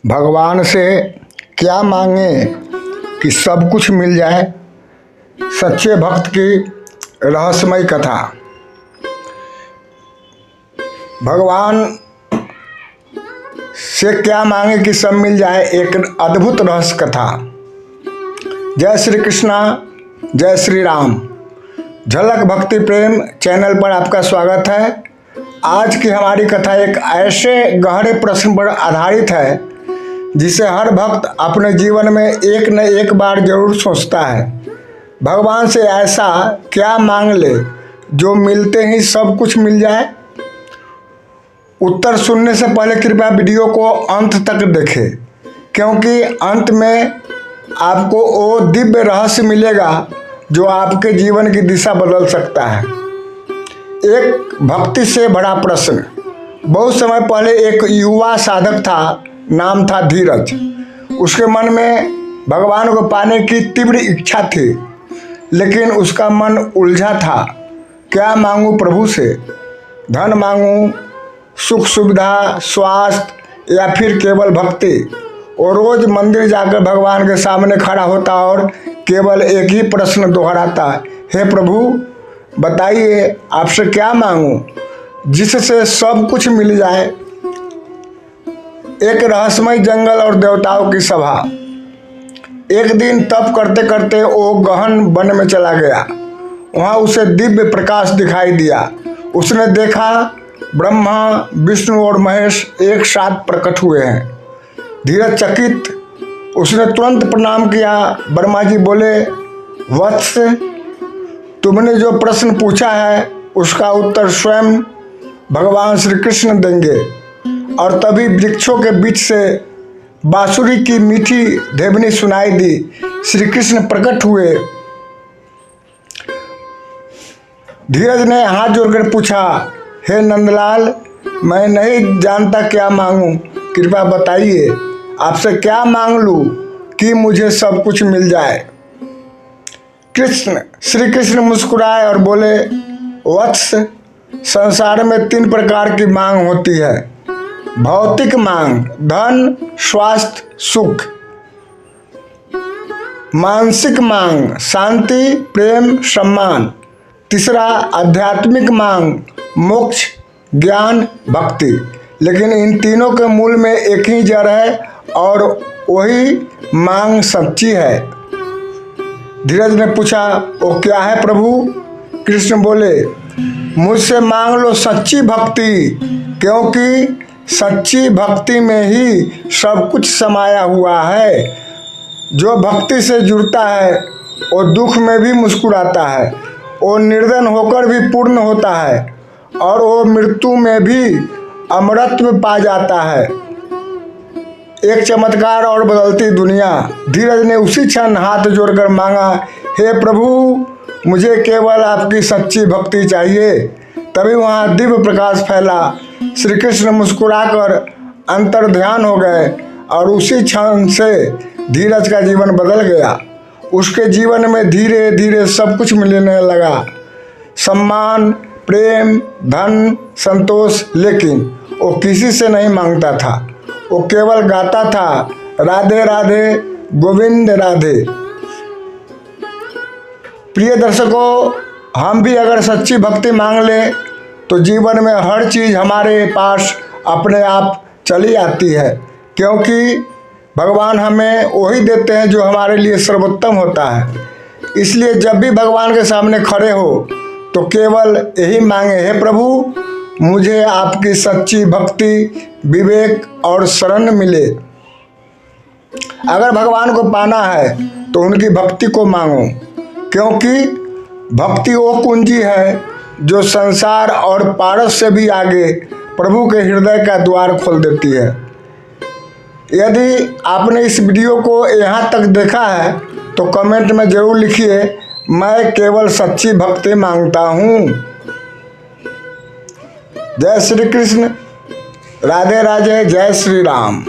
भगवान से क्या मांगे कि सब कुछ मिल जाए। सच्चे भक्त की रहस्यमय कथा। भगवान से क्या मांगे कि सब मिल जाए, एक अद्भुत रहस्य कथा। जय श्री कृष्णा, जय श्री राम। झलक भक्ति प्रेम चैनल पर आपका स्वागत है। आज की हमारी कथा एक ऐसे गहरे प्रश्न पर आधारित है जिसे हर भक्त अपने जीवन में एक न एक बार जरूर सोचता है। भगवान से ऐसा क्या मांग ले जो मिलते ही सब कुछ मिल जाए। उत्तर सुनने से पहले कृपया वीडियो को अंत तक देखें, क्योंकि अंत में आपको वो दिव्य रहस्य मिलेगा जो आपके जीवन की दिशा बदल सकता है। एक भक्ति से बड़ा प्रश्न। बहुत समय पहले एक युवा साधक था, नाम था धीरज। उसके मन में भगवान को पाने की तीव्र इच्छा थी, लेकिन उसका मन उलझा था। क्या मांगूं प्रभु से? धन मांगूं, सुख सुविधा, स्वास्थ्य या फिर केवल भक्ति? वो रोज मंदिर जाकर भगवान के सामने खड़ा होता और केवल एक ही प्रश्न दोहराता, हे प्रभु बताइए आपसे क्या मांगूं जिससे सब कुछ मिल जाए। एक रहस्यमय जंगल और देवताओं की सभा। एक दिन तप करते करते वो गहन वन में चला गया। वहाँ उसे दिव्य प्रकाश दिखाई दिया। उसने देखा ब्रह्मा, विष्णु और महेश एक साथ प्रकट हुए हैं। धीरज चकित, उसने तुरंत प्रणाम किया। ब्रह्मा जी बोले, वत्स, तुमने जो प्रश्न पूछा है उसका उत्तर स्वयं भगवान श्री कृष्ण देंगे। और तभी वृक्षों के बीच से बांसुरी की मीठी ध्वनि सुनाई दी। श्री कृष्ण प्रकट हुए। धीरज ने हाथ जोड़कर पूछा, हे नंदलाल, मैं नहीं जानता क्या मांगूं, कृपया बताइए आपसे क्या मांग लूं कि मुझे सब कुछ मिल जाए। श्री कृष्ण मुस्कुराए और बोले, वत्स, संसार में 3 प्रकार की मांग होती है। भौतिक मांग, धन, स्वास्थ्य, सुख। मानसिक मांग, शांति, प्रेम, सम्मान। तीसरा आध्यात्मिक मांग, मोक्ष, ज्ञान, भक्ति। लेकिन इन तीनों के मूल में एक ही जड़ है और वही मांग सच्ची है। धीरज ने पूछा, वो क्या है प्रभु? कृष्ण बोले, मुझसे मांग लो सच्ची भक्ति, क्योंकि सच्ची भक्ति में ही सब कुछ समाया हुआ है। जो भक्ति से जुड़ता है वो दुख में भी मुस्कुराता है, वो निर्धन होकर भी पूर्ण होता है और वो मृत्यु में भी अमरत्व पा जाता है। एक चमत्कार और बदलती दुनिया। धीरज ने उसी क्षण हाथ जोड़कर मांगा, हे प्रभु, मुझे केवल आपकी सच्ची भक्ति चाहिए। तभी वहाँ दिव्य प्रकाश फैला। श्री कृष्ण मुस्कुराकर अंतर ध्यान हो गए और उसी क्षण से धीरज का जीवन बदल गया। उसके जीवन में धीरे धीरे सब कुछ मिलने लगा, सम्मान, प्रेम, धन, संतोष। लेकिन वो किसी से नहीं मांगता था, वो केवल गाता था, राधे राधे गोविंद राधे। प्रिय दर्शकों, हम भी अगर सच्ची भक्ति मांग लें तो जीवन में हर चीज़ हमारे पास अपने आप चली आती है, क्योंकि भगवान हमें वही देते हैं जो हमारे लिए सर्वोत्तम होता है। इसलिए जब भी भगवान के सामने खड़े हो तो केवल यही मांगे, हे प्रभु, मुझे आपकी सच्ची भक्ति, विवेक और शरण मिले। अगर भगवान को पाना है तो उनकी भक्ति को मांगो, क्योंकि भक्ति वो कुंजी है जो संसार और पारस से भी आगे प्रभु के हृदय का द्वार खोल देती है। यदि आपने इस वीडियो को यहाँ तक देखा है तो कमेंट में ज़रूर लिखिए, मैं केवल सच्ची भक्ति मांगता हूँ। जय श्री कृष्ण, राधे राधे, जय श्री राम।